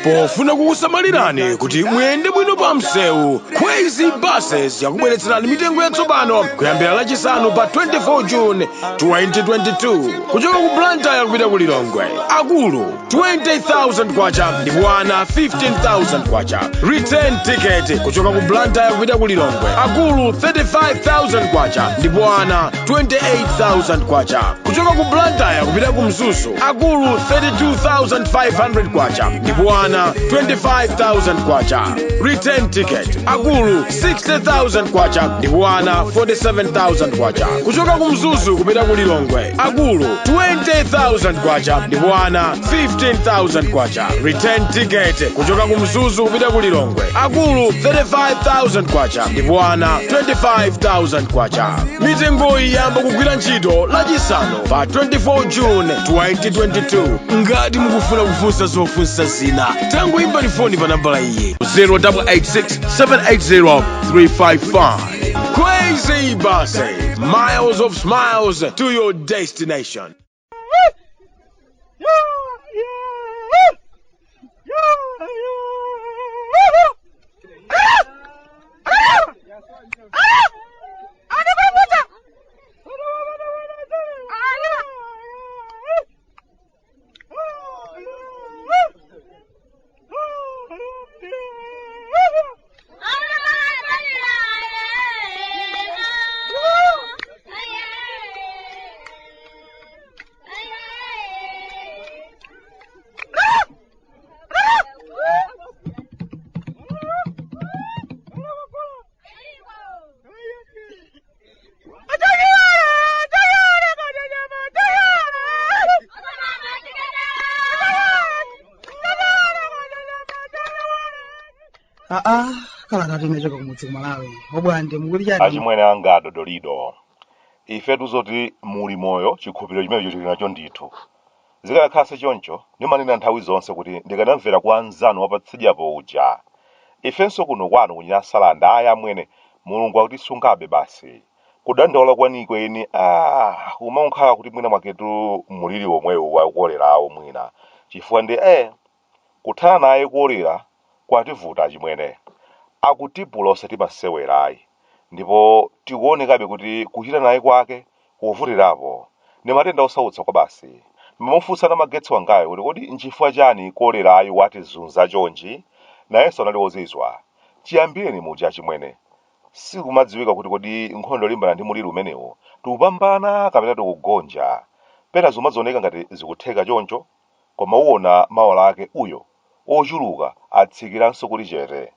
pofuna kukusamalirani kuti muyende bwino pa msewu. Crazy Buses yakubweretserani mitengo yatsopano kuyambira lachisanu pa 24 June 2022 kuchoka ku Blantyre kupita ku Lilongwe. Akulu 20,000 kwacha ndipo ana 15,000 kwacha. Return ticket kuchoka ku Blantyre kupita ku Lilongwe. Akulu 35,000 kwacha ndipo ana 28,000 kwacha. Kuchoka ku Blantyre kupita ku Mzuzu. Akulu 32,500 kwacha ndipo ana 25,000 kwacha. Return ticket. Akulu 60,000 kwacha ndipo ana 47,000 kwacha. Kuchoka ku Mzuzu kupita ku Lilongwe. Akulu 20,000 kwacha ndipo ana 15,000 kwacha. Return ticket. Kuchoka ku Mzuzu kupita ku Lilongwe. Akulu 35,000 kwacha ndipo ana 25,000 kwacha. Mitengo iyi yamba kugwira ntchito lachisanu pa 24 June 2022. Ngati mukufuna kufunsa zofunsa zina tangoimba foni pa nambala iyi 0886 780 355. Crazy Buses, miles of smiles to your destination. Kalata timechoka kumudzi Malawi. Bwande mukuli chani? Achimwene anga dodolido. Ife tuzoti muli moyo chikhupiro chimenecho chili nacho ndithu. Zikakhala choncho ndimanena nthawi zonse kuti ndikanamvera kwa anzanu wapatsidyapo uja. Ifenso kuno kwanu kunyasalanda aya amwene Mulungu akutisungabe basi. Kudandaula kwaniko eni umakhala kuti mwina mwaketu mulili omwewo wakolerawo mwina. Chifukwa ndi kuthana naye kuolera kwativuta achimwene. Akutipula osatimasewerayi ndipo tikuonekabe kuti kuchita naye kwake kuvutirapo ndi matenda osautsa kwa basi. Mmufunsana magetsi wangayo kuti kodi nchifukwa chani kolerayo watizunza chonchi nayenso anali wozizwa. Chiyambireni muja achimwene sikumadziwika kuti kodi nkhondo limbana ndi mulili umenewo tikupambana kapena tikugonja. Pena zomazioneka ngati zikutheka choncho koma uwona mawala ake uyo ochuluka atsikiranso kuti chete.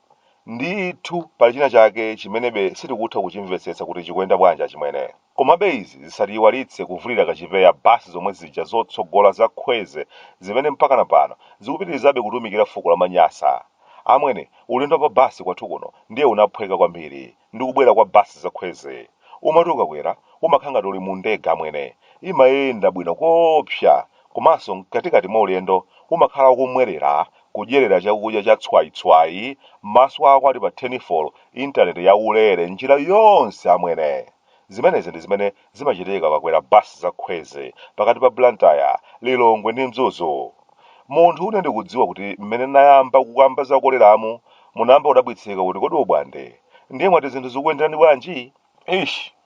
Ndithu pali china chake chimenebe sitikutha kuchimvetsetsa kuti chikuyenda bwanji achimwene. Komabe izi zisatiyiwalitse kuvulira kachipeya basi zomwe zija zotsogola za khweze zimene mpaka na pano zikupitirizabe kutumikira fuko la manyasa. Amwene ulendo pa basi kwathu kuno ndiye unaphweka kwambiri ndi kubwera kwa basi za khweze. Umatuka kwera umakhala uli mu ndege amwene imayenda bwino kopsa komanso mkatikati mwa ulendo umakhala ukumwerera kudyerera chakudya cha tswayi-tswayi maso ako ali pa tenifolo intaneti ya ulere njira yonse amwene. Zimenezi ndi zimene zimachitika kakwera basi za khweze pakati pa Blantyre, Lilongwe ndi Mzuzu. Munthu une ndikudziwa kuti mmene nayamba kukamba za koleramu munamba udabwitsika kuti kodi Bwande ndiye mwati zinthu zikuyenderani bwanji?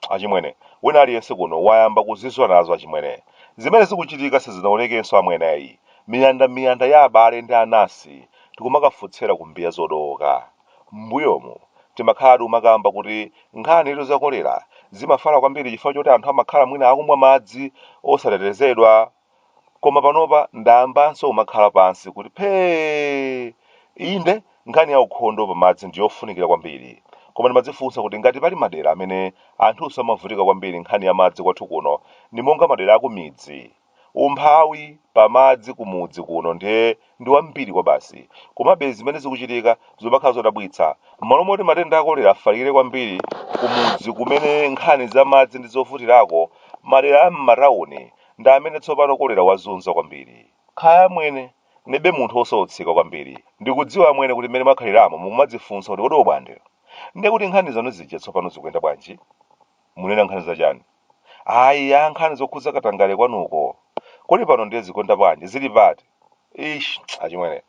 Achimwene wina aliyense kuno wayamba kuzizwa nazo achimwene. Zimene zikuchitika sizinaonekenso amweneyi. Miyanda ya abale ndi anasi tikumakafutsera kumbiya zodoka. Mbuyomu timakhala umakamba kuti nkhani izo zakolera zimafala kwambiri chifukwa choti anthu amakhala mwina akumwa madzi osatetezedwa. Koma panopa ndayambanso umakhala pansi kuti inde nkhani ya ukhondo pamadzi ndiyofunikira kwambiri. Koma ndimadzifunsa kuti ngati pali madera amene anthu samavutika kwambiri nkhani ya madzi kwathu kuno ndi monga madera akumidzi. Umphawi pamadzi kumudzi kuno ndi wambiri kwa basi. Komabe zimene zikuchitika zomakhala zodabwitsa. M'malo moti matenda akolera afalikire kwambiri kumudzi kumene nkhani za madzi ndi zovutirako, madera a m'matawuni ndi amene tsopano kolera wazunza kwambiri. Khaya mwene nebe munthu osautsika kwambiri. Ndikudziwa amwene kuti mmene makhaliramo mumadzifunsa kuti kodi Bwande ndiye kuti nkhani zanu zija tsopano zikuyenda bwanji? Munena nkhani zachani? Nkhani zokhudza katangale kwanuko. Kodi pano ndiye zikonda bwanji zili pati? Achimwene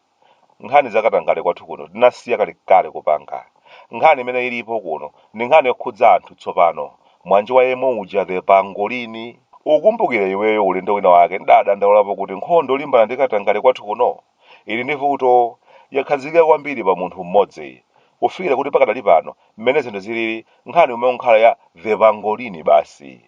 nkhani zakatangale kwathu kuno tinasiya kalekale kupanga. Nkhani imene ilipo kuno ndi nkhani yokhudza anthu tsopano. Mwanji wa yemwe uja the pangolini. Ukumbukire iweyo ulendo wina wake ndadandaulapo kuti nkhondo yolimbana ndi katangale kwathu kuno ili ndi vuto, yakhazikika kwambiri pa munthu mmodzi. Kufikira kuti pakadali pano mmene zinthu zilili nkhani umene nkhala ya the pangolini basi.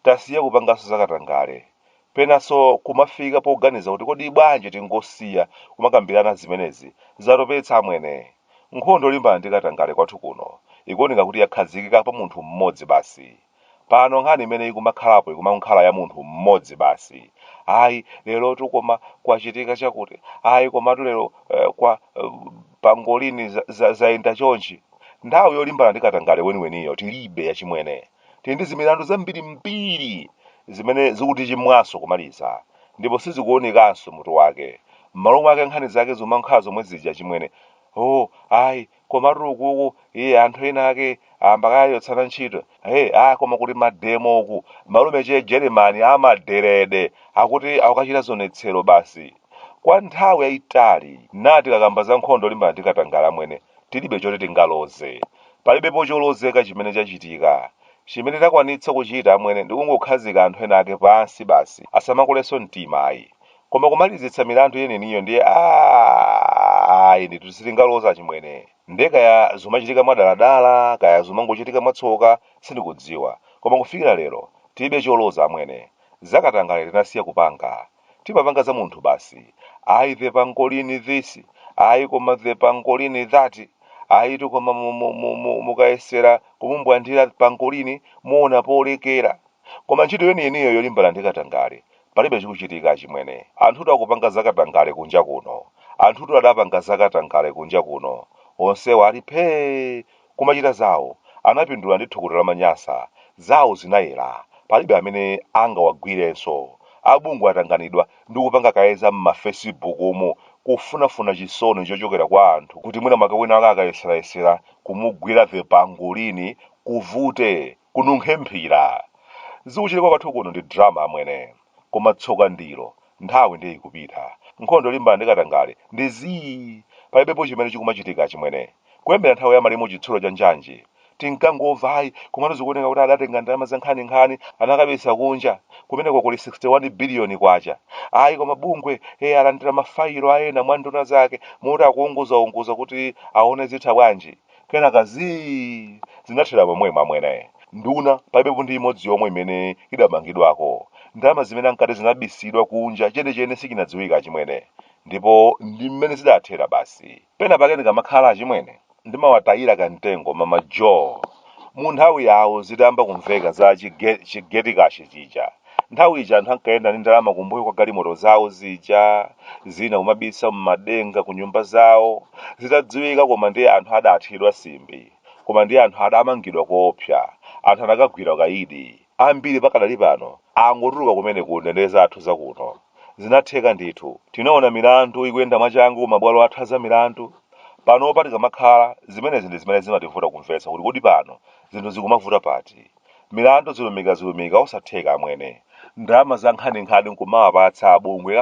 Tasiya kupanganso zakatangale. Penanso kumafika poganiza kuti kodi bwanji tingosiya kumakambirana zimenezi zatopetsa amwene. Nkhondo yolimbana ndi katangale kwathu kuno ikuoneka kuti yakhazikika pa munthu mmodzi basi. Pano nkhani imene ikumakhalapo ikumakhala ya munthu mmodzi basi. Ayi lero tukoma kwachitika chakuti, ayi komatu lero kwa pangolini zayenda chonchi. Nthawi yolimbana ndi katangale weniweniyo tilibe yachimwene. Tili ndi zimilandu zambirimbiri zimene zikuti chimwaso kumaliza, ndipo sizikuonekanso mutu wake. M'malo mwake nkhani zake zomakhala zomwe zija chimwene. Ayi komatu ukuku iye anthu ena ake ambakayotsana ntchito. Koma kuti mademo uku malume che Germany amaderede akuti akukachita zonetsero basi. Kwa nthawi yayitali nati kakamba za nkhondo yolimbana ndi katangale amwene tilibe choti tingaloze. Palibepo cholozeka chimene chachitika. Chimene takwanitsa kuchita amwene ndi kungokhazika anthu ena ake pansi basi asamakuleso mtima ayi. Koma kumalizitsa milandu yeneniyo ndiye ayi ndi sitingaloza chimwene. Ndeka ya zomachitika mwadaladala kaya zomangochitika mwatsoka sindikudziwa. Koma kufikira lero tilibe choloza amwene. Zakatangale tinasiya kupanga. Timapanga za munthu basi. Ayi the pangolini this, ayi koma the pangolini that. Ayi koma mukayesera kumumbwandira pangolini muona polekera. Koma ntchito yeniyeniyo yolimbana ndi katangale palibe chikuchitika chimwene. Anthutu akupanga zakatangale kunja kuno. Anthutu adapanga zakatangale kunja kuno. Onsewa ali phee kumachita zawo. Anapindula ndi thukuta la manyasa. Zawo zinayera. Palibe amene angawagwirenso. Abungu atanganidwa ndi kupanga kayeza m'mafacebook umo kufunafuna chisoni chochokera kwa anthu kuti mwina makawina ake akayesera kumugwira the pangolini kuvute kununkhe mphira. Zikuchitika kwathu kuno ndi drama amwene. Koma tsoka ndilo nthawi ndiye ikupita. Nkhondo yolimbana ndi katangale ndi zii. Palibepo chimene chikumachitika chimwene. Kuyambira nthawi ya malimo chitsulo cha njanji tinkangomva ayi komatu zikuoneka kuti adatenga ndalama za nkhaninkhani anakabisa kunja kumeneko kuli 61 biliyoni kwacha. Ayi koma bungwe alandira mafayilo aena mwa nduna zake moti akuunguzaunguza kuti aone zitha bwanji. Kenaka zinathera pomwemo amwene. Nduna palibepo ndi imodzi yomwe imene idamangidwako. Ndalama zimene ankati zinabisidwa kunja chenechene sichinadziwika chimwene. Ndipo ndi mmene zidathera basi. Pena pake ndikamakhala chimwene ndimawatayira kamtengo mamajo. Mu nthawi yawo zidayamba kumveka za chigetikashi chija. Nthawi ija anthu ankayenda ndi ndalama kumbuyo kwa galimoto zawo zija, zina kumabisa m'madenga ku nyumba zawo. Zitadziwika koma ndiye anthu adathidwa simbi. Koma ndiye anthu adamangidwa koopsa. Anthu anakagwira kaidi. Ambiri pakadali pano angotuluka kumene kuneneza athu zakuno. Zinatheka ndithu. Tinaona milandu ikuyenda mwachangu mabwalo athu za milandu. Pano pati kamakhala zimenezi ndi zimene zimativuta kumvetsa kuti kodi pano zinthu zikumavuta pati. Milandu zilumika osatheka amwene. Ndalama za nkhaninkhani nkumawapatsa abungwe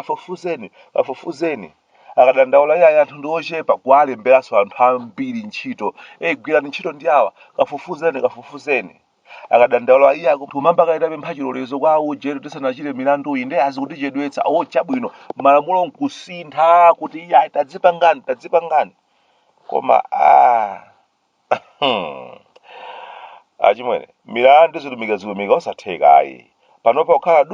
kafufuzeni. Akadandaula yaya anthu ndi ochepa kuwalemberanso anthu ambiri ntchito. Gwirani ntchito ndi awa kafufuzeni. Akadandaula iya kumamba kaitabe mphachilolezo kwa uje tisanachire milandu iyi ndiye azikutichedwetsa chabwino malamulo nkusintha kuti iya tadzipangani. Koma achimwene milandu zilumika osatheka ayi. Panopa kukhala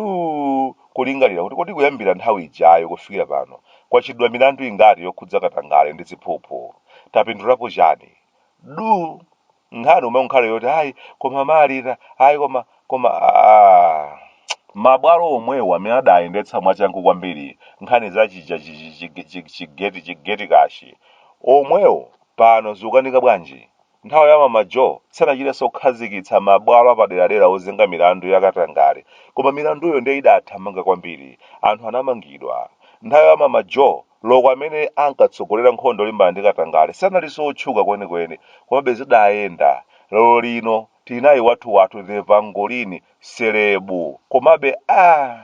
kulingalira kuti kodi kuyambira nthawi ijayo kufikira pano kwachidwa milandu ingati yokhudza katangale ndi ziphuphu. Tapindulapo chani? Nkhani umwe nkhale yoti ayi koma malita ayi koma mabwalo omwewo amene adayendetsa mwachangu kwambiri nkhani za chigetikashi omwewo pano zikukanika bwanji. Nthawi ya mamajo sanachirenso kukhazikitsa mabwalo apaderadera ozenga milandu yakatangale. Koma milanduyo ndiye idathamanga kwambiri. Anthu anamangidwa. Nthawi ya mamajo loko amene ankatsogolera nkhondo yolimbana ndi katangale sanalinso otchuka kwenikweni komabe zidayenda. Lero lino tinayi wathu the pangolini serebu. Komabe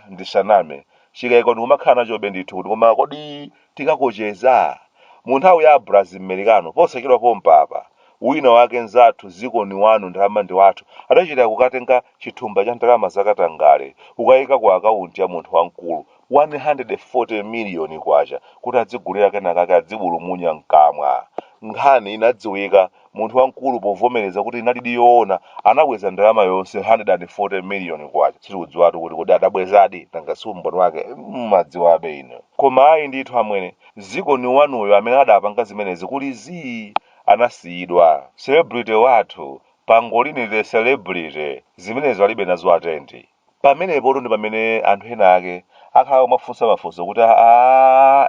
ndisaname chikayiko ndikumakhala nachobe ndithu kuti koma kodi tikakocheza mu nthawi ya Brazil Americano posachedwa pompapa wina wake nzathu ziko ni wanu ndalama ndi wathu adachita kukatenga chithumba cha ndalama zakatangale ukayika ku akaunti ya munthu wamkulu 140 miliyoni kwacha kuti adzigulira kenaka adzibulumunya mkamwa. Nkhani inadziwika munthu wamkulu povomereza kuti inali yoona anabweza ndalama yonse 140 miliyoni kwacha. Sitikudziwatu kuti kodi adabwezadi nanga si umboni wake madziwabe ino. Koma ayi ndithu amwene ziko ni wanuyo amene adapanga zimenezi kuli anasiyidwa. Celebrity wathu pangolini the celebrity zimenezo alibe nazo atendi. Pamenepo ndi pamene anthu ena ake akhala mafunso kuti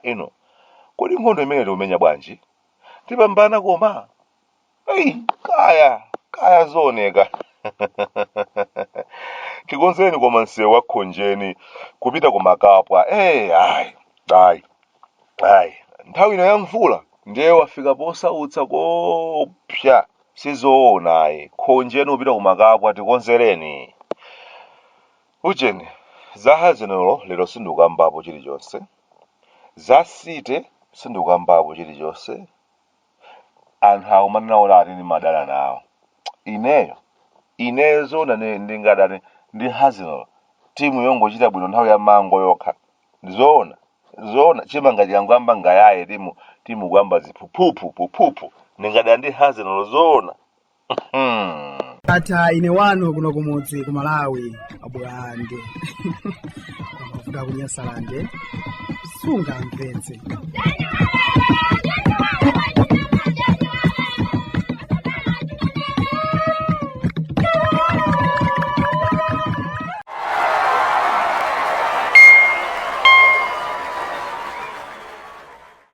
ino kodi nkhondo imene tikumenya bwanji tipambana koma kaya zooneka. Tikonzeni koma msewu wa Khonjeni kupita ku Makapwa. Nthawi ino ya mvula ndiye wafika posautsa kopsa sizoona. Khonjeni upita ku Makapwa tikonzereni. Ujeni za hazinolo lero sindikambapo chilichonse, za site sindikambapo chilichonse. Anthu awo manena ati ndi madala nawo. Inezo ndingadane ndi hazinolo timu yongochita bwino nthawi ya mango yokha. Zoona chimanga chikangwamba ngayaye timu kwamba ziphuphu ndingadane ndi hazinolo zoona. Ata ine wanu kuno kumudzi ku Malawi Bwande. Kuda kunyasalande sunga mpenzi.